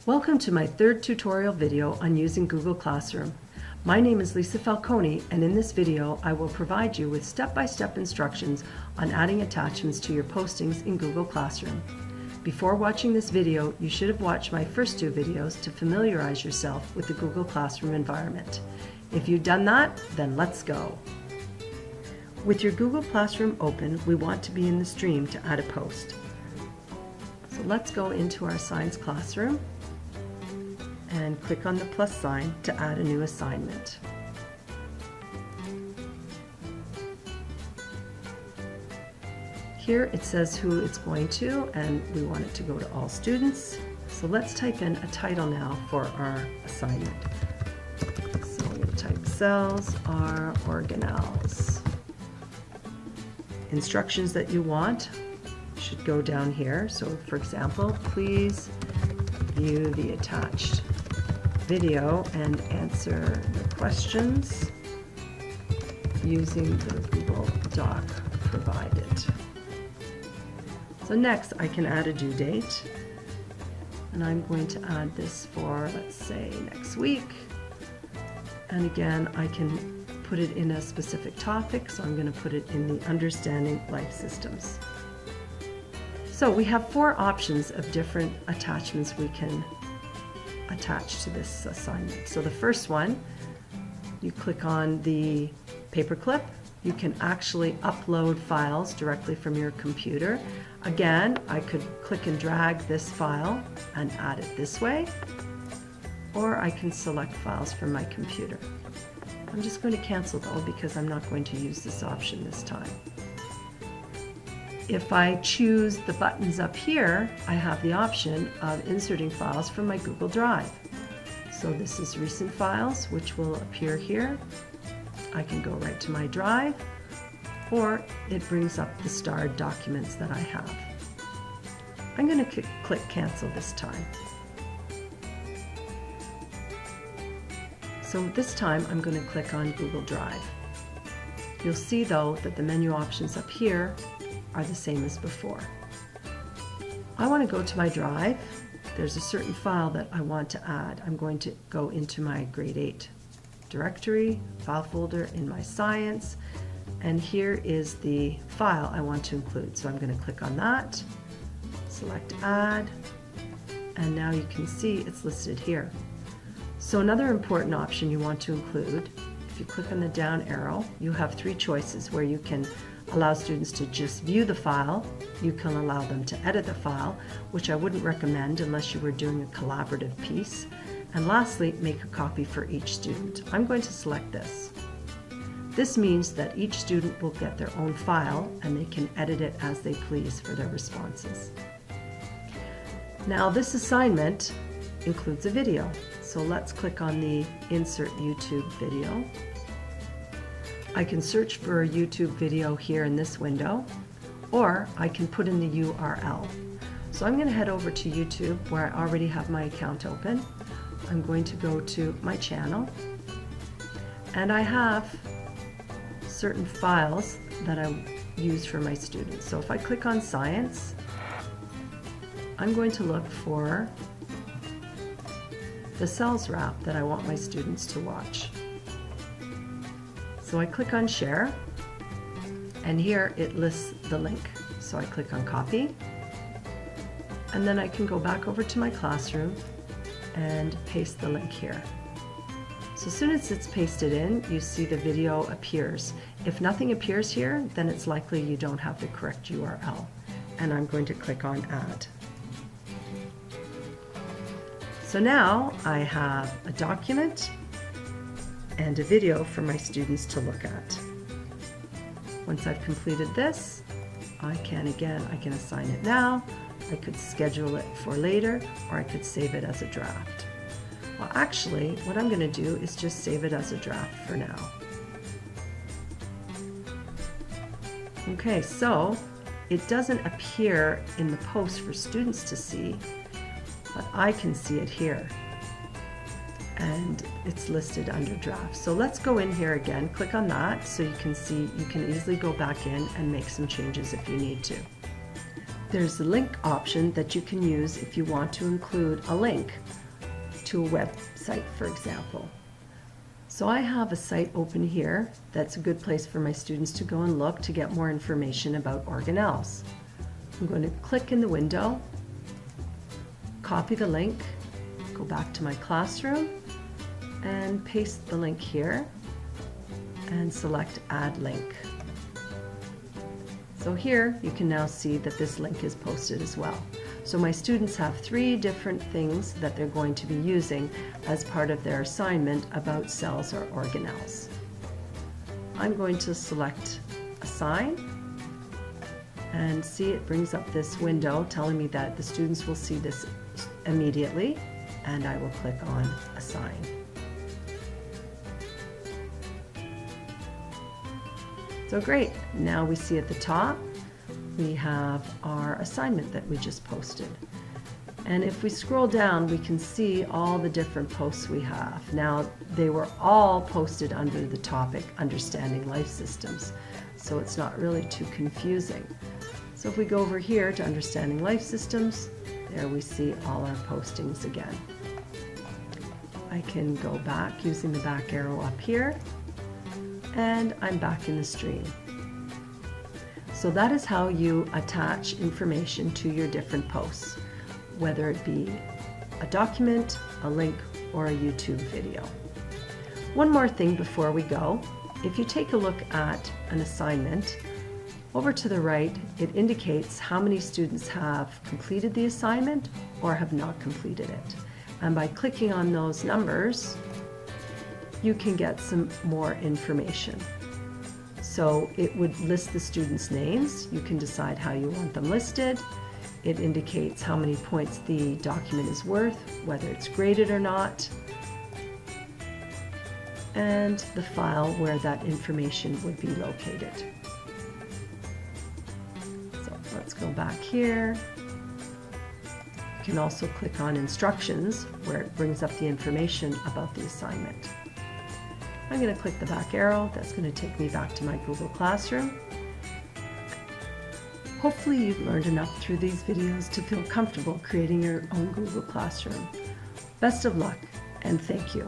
Welcome to my third tutorial video on using Google Classroom. My name is Lisa Falcone, and in this video I will provide you with step-by-step instructions on adding attachments to your postings in Google Classroom. Before watching this video, you should have watched my first two videos to familiarize yourself with the Google Classroom environment. If you've done that, then let's go. With your Google Classroom open, we want to be in the stream to add a post. So let's go into our Science Classroom and click on the plus sign to add a new assignment. Here it says who it's going to, and we want it to go to all students. So let's type in a title now for our assignment. So I'm going to type cells are organelles. Instructions that you want should go down here. So for example, please view the attached video and answer the questions using the Google Doc provided. So next I can add a due date, and I'm going to add this for, let's say, next week. And again, I can put it in a specific topic, so I'm going to put it in the Understanding Life Systems. So we have four options of different attachments we can attach to this assignment. So the first one, you click on the paperclip. You can actually upload files directly from your computer. Again, I could click and drag this file and add it this way, or I can select files from my computer. I'm just going to cancel though because I'm not going to use this option this time. If I choose the buttons up here, I have the option of inserting files from my Google Drive. So this is recent files, which will appear here. I can go right to my drive, or it brings up the starred documents that I have. I'm going to click cancel this time. So this time I'm going to click on Google Drive. You'll see though that the menu options up here are the same as before. I want to go to my drive. There's a certain file that I want to add. I'm going to go into my grade 8 directory, file folder in my science, and here is the file I want to include. So I'm going to click on that, select add, and now you can see it's listed here. So another important option you want to include, if you click on the down arrow, you have three choices where you can allow students to just view the file. You can allow them to edit the file, which I wouldn't recommend unless you were doing a collaborative piece. And lastly, make a copy for each student. I'm going to select this. This means that each student will get their own file and they can edit it as they please for their responses. Now this assignment includes a video. So let's click on the Insert YouTube Video. I can search for a YouTube video here in this window, or I can put in the URL. So I'm going to head over to YouTube where I already have my account open. I'm going to go to my channel, and I have certain files that I use for my students. So if I click on Science, I'm going to look for the cells wrap that I want my students to watch. So I click on Share, and here it lists the link. So I click on Copy, and then I can go back over to my classroom and paste the link here. So as soon as it's pasted in, you see the video appears. If nothing appears here, then it's likely you don't have the correct URL. And I'm going to click on Add. So now I have a document and a video for my students to look at. Once I've completed this, I can assign it now, I could schedule it for later, or I could save it as a draft. Well, actually, what I'm going to do is just save it as a draft for now. Okay, so it doesn't appear in the post for students to see, but I can see it here. And it's listed under draft. So let's go in here again, click on that so you can see, you can easily go back in and make some changes if you need to. There's the link option that you can use if you want to include a link to a website, for example. So I have a site open here that's a good place for my students to go and look to get more information about organelles. I'm going to click in the window, copy the link, go back to my classroom, and paste the link here, and select Add Link. So here you can now see that this link is posted as well. So my students have 3 different things that they're going to be using as part of their assignment about cells or organelles. I'm going to select Assign, and see it brings up this window telling me that the students will see this immediately, and I will click on Assign. So great, now we see at the top we have our assignment that we just posted. And if we scroll down, we can see all the different posts we have. Now, they were all posted under the topic Understanding Life Systems, so it's not really too confusing. So if we go over here to Understanding Life Systems, there we see all our postings again. I can go back using the back arrow up here, and I'm back in the stream. So that is how you attach information to your different posts, whether it be a document, a link, or a YouTube video. One more thing before we go. If you take a look at an assignment, over to the right, it indicates how many students have completed the assignment or have not completed it. And by clicking on those numbers, you can get some more information. So it would list the students' names. You can decide how you want them listed. It indicates how many points the document is worth, whether it's graded or not, and the file where that information would be located. So let's go back here. You can also click on Instructions, where it brings up the information about the assignment. I'm going to click the back arrow. That's going to take me back to my Google Classroom. Hopefully you've learned enough through these videos to feel comfortable creating your own Google Classroom. Best of luck, and thank you.